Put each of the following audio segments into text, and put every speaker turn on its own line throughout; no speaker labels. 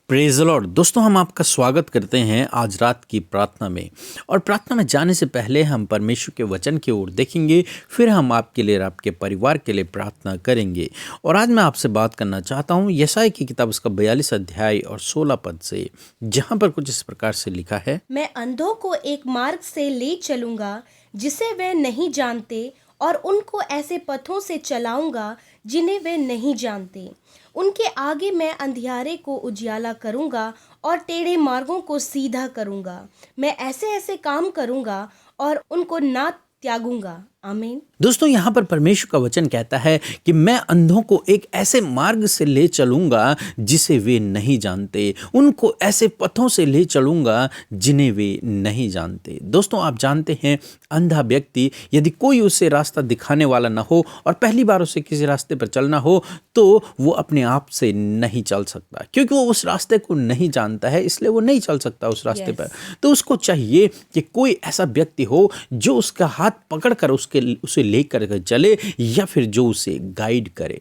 Praise the Lord. दोस्तों, हम आपका स्वागत करते हैं आज रात की प्रार्थना में। और प्रार्थना में जाने से पहले हम परमेश्वर के वचन की ओर देखेंगे, फिर हम आपके लिए और आपके परिवार के लिए प्रार्थना करेंगे। और आज मैं आपसे बात करना चाहता हूँ यशायाह की किताब उसका 42 अध्याय और 16 पद से, जहाँ पर कुछ इस प्रकार से लिखा है।
मैं अंधों को एक मार्ग से ले चलूंगा जिसे वे नहीं जानते, और उनको ऐसे पथों से चलाऊंगा जिन्हें वे नहीं जानते। उनके आगे मैं अंधियारे को उजियाला करूंगा और टेढ़े मार्गों को सीधा करूंगा। मैं ऐसे ऐसे काम करूंगा और उनको ना त्यागूंगा। आमीन।
दोस्तों, यहाँ पर परमेश्वर का वचन कहता है कि मैं अंधों को एक ऐसे मार्ग से ले चलूंगा जिसे वे नहीं जानते, उनको ऐसे पथों से ले चलूंगा जिन्हें वे नहीं जानते। दोस्तों, आप जानते हैं अंधा व्यक्ति यदि कोई उसे रास्ता दिखाने वाला ना हो और पहली बार उसे किसी रास्ते पर चलना हो तो वो अपने आप से नहीं चल सकता, क्योंकि वो उस रास्ते को नहीं जानता है, इसलिए वो नहीं चल सकता उस रास्ते पर। तो उसको चाहिए कि कोई ऐसा व्यक्ति हो जो उसका हाथ पकड़कर उसे लेकर चले, या फिर जो उसे गाइड करे।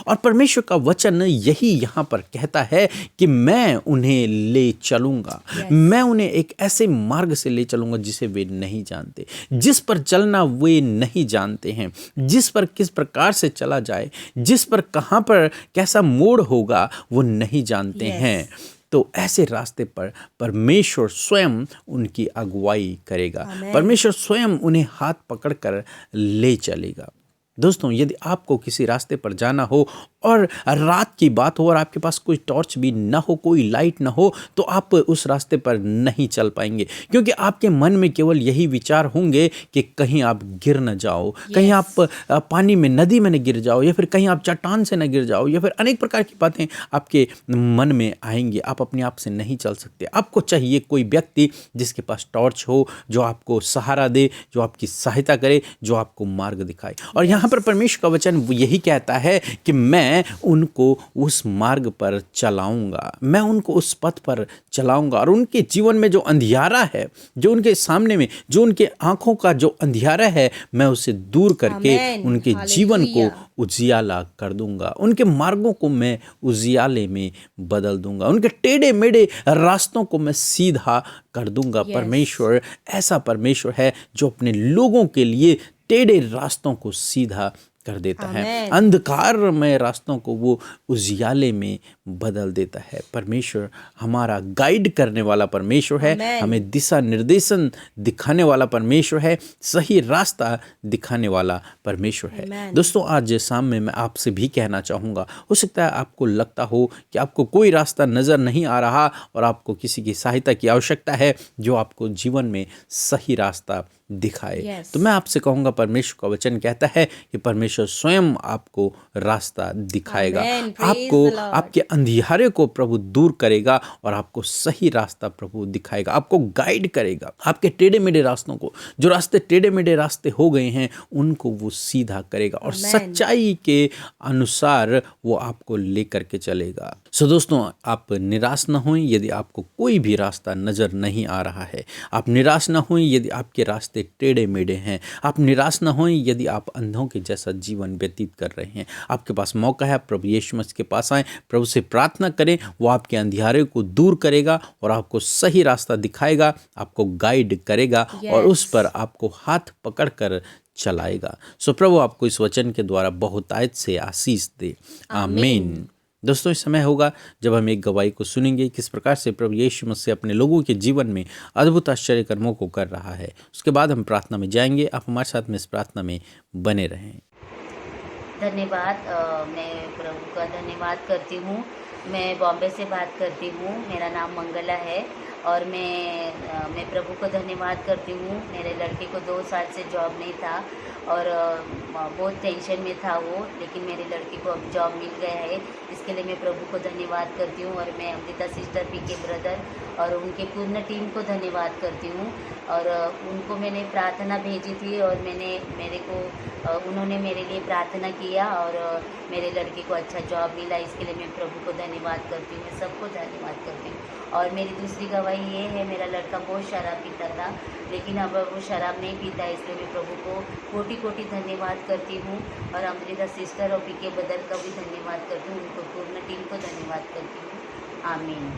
और परमेश्वर का वचन यही यहाँ पर कहता है कि मैं उन्हें ले चलूंगा। मैं उन्हें एक ऐसे मार्ग से ले चलूंगा जिसे वे नहीं जानते, जिस पर चलना वे नहीं जानते हैं, जिस पर किस प्रकार से चला जाए, जिस पर कहाँ पर कैसा मोड़ होगा वो नहीं जानते हैं। तो ऐसे रास्ते पर परमेश्वर स्वयं उनकी अगुवाई करेगा। परमेश्वर स्वयं उन्हें हाथ पकड़कर ले चलेगा। दोस्तों, यदि आपको किसी रास्ते पर जाना हो और रात की बात हो और आपके पास कोई टॉर्च भी ना हो, कोई लाइट ना हो, तो आप उस रास्ते पर नहीं चल पाएंगे, क्योंकि आपके मन में केवल यही विचार होंगे कि कहीं आप गिर न जाओ, कहीं आप पानी में, नदी में न गिर जाओ, या फिर कहीं आप चट्टान से न गिर जाओ, या फिर अनेक प्रकार की बातें आपके मन में आएंगी। आप अपने आप से नहीं चल सकते। आपको चाहिए कोई व्यक्ति जिसके पास टॉर्च हो, जो आपको सहारा दे, जो आपकी सहायता करे, जो आपको मार्ग दिखाए। और यहाँ पर परमेश्वर का वचन यही कहता है कि मैं उनको उस मार्ग पर चलाऊंगा, मैं उनको उस पथ पर चलाऊंगा, और उनके जीवन में जो अंधियारा है, जो उनके सामने में, जो उनके आंखों का जो अंधियारा है, मैं उसे दूर करके उनके जीवन को उजियाला कर दूंगा। उनके मार्गों को मैं उजियाले में बदल दूंगा, उनके टेढ़े मेढ़े रास्तों को मैं सीधा कर दूंगा। परमेश्वर ऐसा परमेश्वर है जो अपने लोगों के लिए टेढ़े रास्तों को सीधा कर देता है, अंधकारमय रास्तों को वो उजियाले में बदल देता है। परमेश्वर हमारा गाइड करने वाला परमेश्वर है, हमें दिशा निर्देशन दिखाने वाला परमेश्वर है, सही रास्ता दिखाने वाला परमेश्वर है। दोस्तों, आज शाम में मैं आपसे भी कहना चाहूँगा, हो सकता है आपको लगता हो कि आपको कोई रास्ता नज़र नहीं आ रहा और आपको किसी की सहायता की आवश्यकता है जो आपको जीवन में सही रास्ता दिखाए। तो मैं आपसे कहूँगा, परमेश्वर का वचन कहता है कि परमेश्वर स्वयं आपको रास्ता दिखाएगा, आपको आपके अंधियारे को प्रभु दूर करेगा और आपको सही रास्ता प्रभु दिखाएगा, आपको गाइड करेगा। आपके टेढ़े मेढ़े रास्तों को, जो रास्ते टेढ़े मेढ़े रास्ते हो गए हैं, उनको वो सीधा करेगा और सच्चाई के अनुसार वो आपको लेकर के चलेगा। सो दोस्तों, आप निराश न हों यदि आपको कोई भी रास्ता नजर नहीं आ रहा है। आप निराश न हों यदि आपके रास्ते टेढ़े मेढ़े हैं। आप निराश न हों यदि आप अंधों के जैसा जीवन व्यतीत कर रहे हैं। आपके पास मौका है, प्रभु यीशु मसीह के पास आएं, प्रभु से प्रार्थना करें, वो आपके अंधियारे को दूर करेगा और आपको सही रास्ता दिखाएगा, आपको गाइड करेगा और उस पर आपको हाथ पकड़कर चलाएगा। सो प्रभु आपको इस वचन के द्वारा बहुतायत से आशीष दे। आमीन। दोस्तों, इस समय होगा जब हम एक गवाही को सुनेंगे किस प्रकार से प्रभु यीशु मसीह अपने लोगों के जीवन में अद्भुत आश्चर्य कर्मों को कर रहा है। उसके बाद हम प्रार्थना में जाएंगे। आप हमारे साथ में इस प्रार्थना में बने रहें।
धन्यवाद। मैं प्रभु का धन्यवाद करती हूँ। मैं बॉम्बे से बात करती हूँ। मेरा नाम मंगला है और मैं प्रभु को धन्यवाद करती हूँ। मेरे लड़के को 2 साल से जॉब नहीं था और बहुत टेंशन में था वो, लेकिन मेरे लड़के को अब जॉब मिल गया है। इसके लिए मैं प्रभु को धन्यवाद करती हूँ और मैं अमृता सिस्टर, पीके ब्रदर और उनके पूर्ण टीम को धन्यवाद करती हूँ। और उनको मैंने प्रार्थना भेजी थी और उन्होंने मेरे लिए प्रार्थना किया और मेरे लड़के को अच्छा जॉब मिला। इसके लिए मैं प्रभु को धन्यवाद करती हूँ, मैं सबको धन्यवाद करती हूँ। और मेरी दूसरी गवाही ये है, मेरा लड़का बहुत शराब पीता था, लेकिन अब वो शराब नहीं पीता है। इसलिए मैं प्रभु को कोटि कोटि धन्यवाद करती हूँ और अमृता सिस्टर और पीके ब्रदर का भी धन्यवाद करती हूँ, उनको पूर्ण टीम को धन्यवाद करती हूँ। आमीन।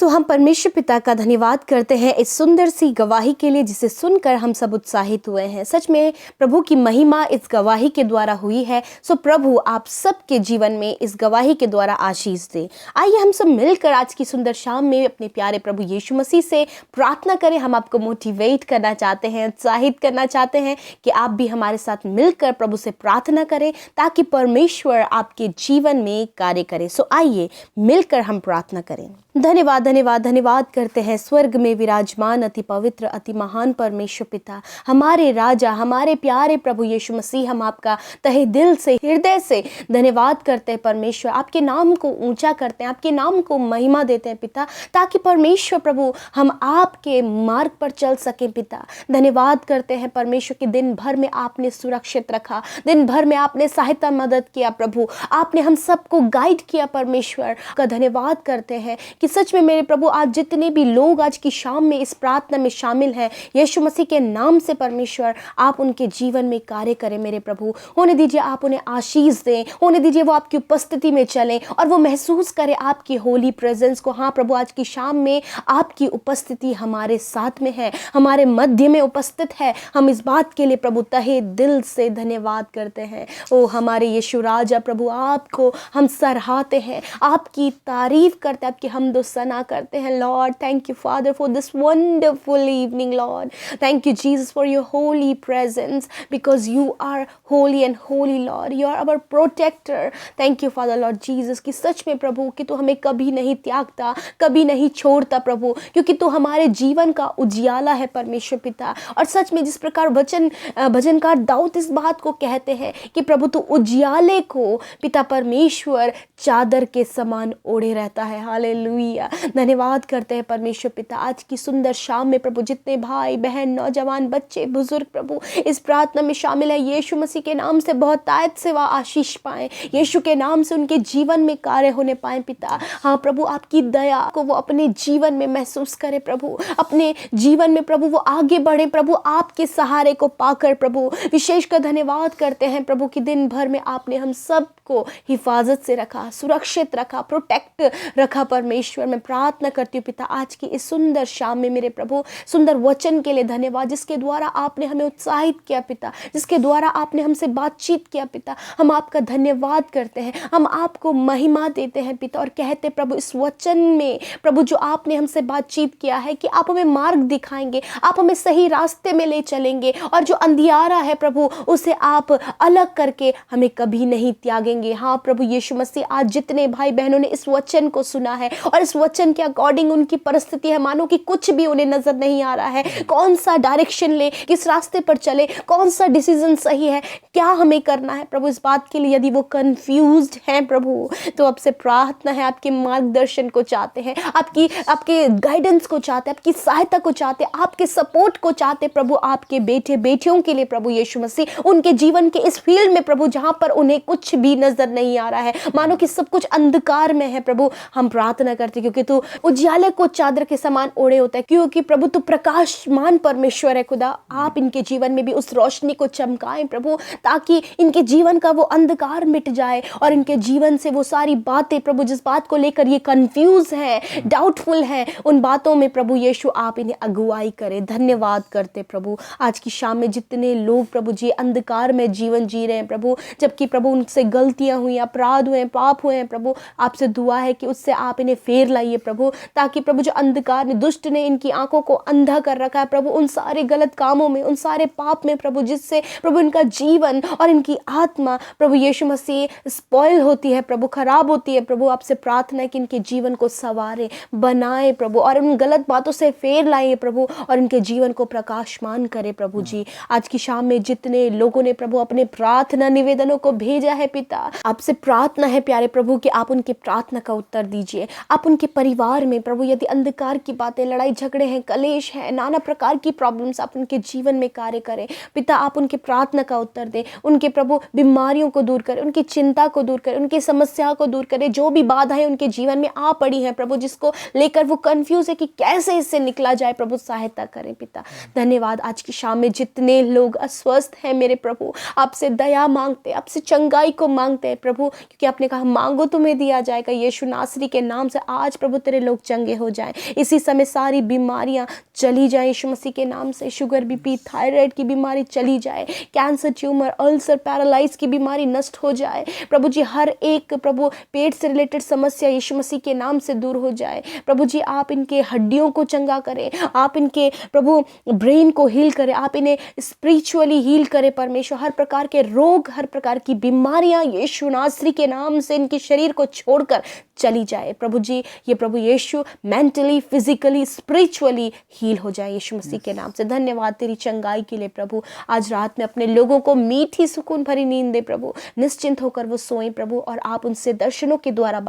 हम परमेश्वर पिता का धन्यवाद करते हैं इस सुंदर सी गवाही के लिए जिसे सुनकर हम सब उत्साहित हुए हैं। सच में प्रभु की महिमा इस गवाही के द्वारा हुई है। प्रभु आप सबके जीवन में इस गवाही के द्वारा आशीष दे। आइए हम सब मिलकर आज की सुंदर शाम में अपने प्यारे प्रभु यीशु मसीह से प्रार्थना करें। हम आपको मोटिवेट करना चाहते हैं, उत्साहित करना चाहते हैं कि आप भी हमारे साथ मिलकर प्रभु से प्रार्थना करें ताकि परमेश्वर आपके जीवन में कार्य करे। आइए मिलकर हम प्रार्थना करें। धन्यवाद धन्यवाद धन्यवाद करते हैं स्वर्ग में विराजमान अति पवित्र अति महान परमेश्वर पिता, हमारे राजा, हमारे प्यारे प्रभु यीशु मसीह। हम आपका तहे दिल से, हृदय से धन्यवाद करते हैं परमेश्वर। आपके नाम को ऊंचा करते हैं, आपके नाम को महिमा देते हैं पिता, ताकि परमेश्वर प्रभु हम आपके मार्ग पर चल सकें पिता। धन्यवाद करते हैं परमेश्वर कि दिन भर में आपने सुरक्षित रखा, दिन भर में आपने सहायता मदद किया प्रभु, आपने हम सबको गाइड किया परमेश्वर का धन्यवाद करते हैं कि सच में मेरे प्रभु आज जितने भी लोग आज की शाम में इस प्रार्थना में शामिल हैं, यीशु मसीह के नाम से परमेश्वर आप उनके जीवन में कार्य करें मेरे प्रभु। होने दीजिए आप उन्हें आशीष दें, होने दीजिए वो आपकी उपस्थिति में चलें और वो महसूस करें आपकी होली प्रेजेंस को। हाँ प्रभु, आज की शाम में आपकी उपस्थिति हमारे साथ में है, हमारे मध्य में उपस्थित है। हम इस बात के लिए प्रभु तहे दिल से धन्यवाद करते हैं। ओ हमारे यीशु राजा प्रभु, आपको हम सराहते हैं, आपकी तारीफ करते हैं, आपकी हमदो सना करते हैं lord. Thank you father for this wonderful evening lord. Thank you Jesus for your holy presence because you are holy and holy lord, you are our protector. Thank you father lord Jesus कि सच में प्रभु कि तू हमें कभी नहीं त्यागता, कभी नहीं छोड़ता प्रभु, क्योंकि तू हमारे जीवन का उजियाला है परमेश्वर पिता। और सच में जिस प्रकार भजनकार दाऊद इस बात को कहते हैं कि प्रभु तू उजियाले को पिता परमेश्वर चादर के समान ओढ़े रहता है। हालेलुया, धन्यवाद करते हैं परमेश्वर पिता आज की सुंदर शाम में प्रभु। जितने भाई बहन, नौजवान, बच्चे, बुजुर्ग प्रभु इस प्रार्थना में शामिल है, यीशु मसीह के नाम से बहुत तायत से वह आशीष पाएं, यीशु के नाम से उनके जीवन में कार्य होने पाए पिता। हाँ प्रभु, आपकी दया को वो अपने जीवन में महसूस करे प्रभु, अपने जीवन में प्रभु वो आगे बढ़े प्रभु, आपके सहारे को पाकर प्रभु। विशेषकर धन्यवाद करते हैं प्रभु कि दिन भर में आपने हम सबको हिफाजत से रखा, सुरक्षित रखा, प्रोटेक्ट रखा परमेश्वर। मैं प्रार्थना करती हूँ पिता आज की इस सुंदर शाम में मेरे प्रभु सुंदर वचन के लिए धन्यवाद, जिसके द्वारा आपने हमें उत्साहित किया पिता, जिसके द्वारा आपने हमसे बातचीत किया पिता। हम आपका धन्यवाद करते हैं, हम आपको महिमा देते हैं पिता और कहते प्रभु इस वचन में प्रभु जो आपने हमसे बातचीत किया है कि आप हमें मार्ग दिखाएंगे, आप हमें सही रास्ते में ले चलेंगे और जो अंधियारा है प्रभु उसे आप अलग करके हमें कभी नहीं त्यागेंगे। हाँ प्रभु यीशु मसीह, आज जितने भाई बहनों ने इस वचन को सुना है और इस वचन के अकॉर्डिंग उनकी परिस्थिति है, मानो कि कुछ भी उन्हें नजर नहीं आ रहा है, कौन सा डायरेक्शन ले, किस रास्ते पर चले, कौन सा डिसीजन सही है, क्या हमें करना है प्रभु। इस बात के लिए यदि वो कंफ्यूज्ड हैं प्रभु, तो आपसे प्रार्थना है, आपके मार्गदर्शन को चाहते हैं, आपके गाइडेंस को चाहते हैं, आपकी सहायता को चाहते हैं, आपके सपोर्ट को चाहते प्रभु। आपके बेटे बेटियों के लिए प्रभु यीशु मसीह उनके जीवन के इस फील्ड में प्रभु जहां पर उन्हें कुछ भी नजर नहीं आ रहा है, मानो कि सब कुछ अंधकार में है प्रभु, हम प्रार्थना करते क्योंकि तू उजियाले को चादर के समान ओढ़े होता है, क्योंकि प्रभु तू प्रकाशमान परमेश्वर है खुदा। आप इनके जीवन में भी उस रोशनी को चमकाएं प्रभु, ताकि इनके जीवन का वो अंधकार मिट जाए और इनके जीवन से वो सारी बातें प्रभु जिस बात को लेकर ये कंफ्यूज है, डाउटफुल है, उन बातों में प्रभु यीशु आप इन्हें अगुवाई करें। धन्यवाद करते प्रभु आज की शाम में जितने लोग प्रभु जी अंधकार में जीवन जी रहे हैं प्रभु, जबकि प्रभु उनसे गलतियां हुई, अपराध हुए, पाप हुए हैं प्रभु, आपसे दुआ है कि उससे आप इन्हें फेर लाइए प्रभु, ताकि प्रभु जो अंधकार में दुष्ट ने इनकी आंखों को अंधा कर रखा है प्रभु, उन सारे गलत कामों में, उन सारे पाप में प्रभु, जिससे प्रभु इनका जीवन और इनकी आत्मा प्रभु यीशु मसीह स्पॉइल होती है प्रभु, खराब होती है प्रभु। आपसे प्रार्थना है कि इनके जीवन को संवारे, बनाए प्रभु और उन गलत बातों से फेर लाइए प्रभु और इनके जीवन को प्रकाशमान करे प्रभु जी। आज की शाम में जितने लोगों ने प्रभु अपने प्रार्थना निवेदनों को भेजा है पिता, आपसे प्रार्थना है प्यारे प्रभु कि आप उनके प्रार्थना का उत्तर दीजिए। आप उनके परिवार में प्रभु यदि अंधकार की बातें, लड़ाई झगड़े हैं, कलेश है, नाना प्रकार की प्रॉब्लम्स, आप उनके जीवन में कार्य करें पिता। आप उनके प्रार्थना का उत्तर दें, उनके प्रभु बीमारियों को दूर करें, उनकी चिंता को दूर करें, उनकी समस्या को दूर करें, जो भी बाधाएं उनके जीवन में आ पड़ी हैं प्रभु, जिसको लेकर वो कंफ्यूज है कि कैसे इससे निकला जाए प्रभु, सहायता करें पिता। धन्यवाद आज की शाम में जितने लोग अस्वस्थ हैं मेरे प्रभु, आपसे दया मांगते, आपसे चंगाई को मांगते हैं प्रभु, क्योंकि आपने कहा मांगो तुम्हें दिया जाएगा। यीशु नासरी के नाम से आज प्रभु तेरे लोग चंगे हो जाएं। इसी समय सारी बीमारियां चली जाएं यीशु मसीह के नाम से। शुगर, बीपी, थायराइड की बीमारी चली जाए, कैंसर, ट्यूमर, अल्सर, पैरालाइज की बीमारी नष्ट हो जाए प्रभु जी। हर एक प्रभु पेट से रिलेटेड समस्या यीशु मसीह के नाम से दूर हो जाए प्रभु जी। आप इनके हड्डियों को चंगा करें, आप इनके प्रभु ब्रेन को हील करें, आप इन्हें स्पिरिचुअली हील करें परमेश्वर। हर प्रकार के रोग, हर प्रकार की बीमारियां यीशु नासरी के नाम से इनके शरीर को छोड़कर चली जाए प्रभु जी। ये प्रभु यीशु मेंटली, फिजिकली, स्पिरिचुअली हील हो जाए यीशु मसीह के नाम से। धन्यवाद तेरी चंगाई के लिए प्रभु। आज रात में अपने लोगों को मीठी सुकून भरी नींद दे प्रभु, निश्चिंत होकर वो सोएं प्रभु, और आप उनसे दर्शनों के द्वारा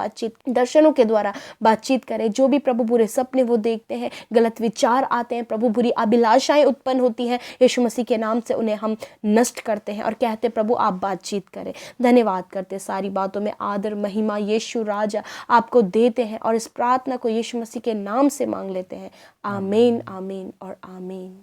बातचीत करें। जो भी प्रभु बुरे सपने वो देखते हैं, गलत विचार आते हैं प्रभु, बुरी अभिलाषाएं उत्पन्न होती हैं, यीशु मसीह के नाम से उन्हें हम नष्ट करते हैं और कहते प्रभु आप बातचीत करें। धन्यवाद करते, सारी बातों में आदर महिमा यीशु राजा आपको देते हैं और इस प्रार्थना को यीशु मसीह के नाम से मांग लेते हैं। आमीन, आमीन और आमीन।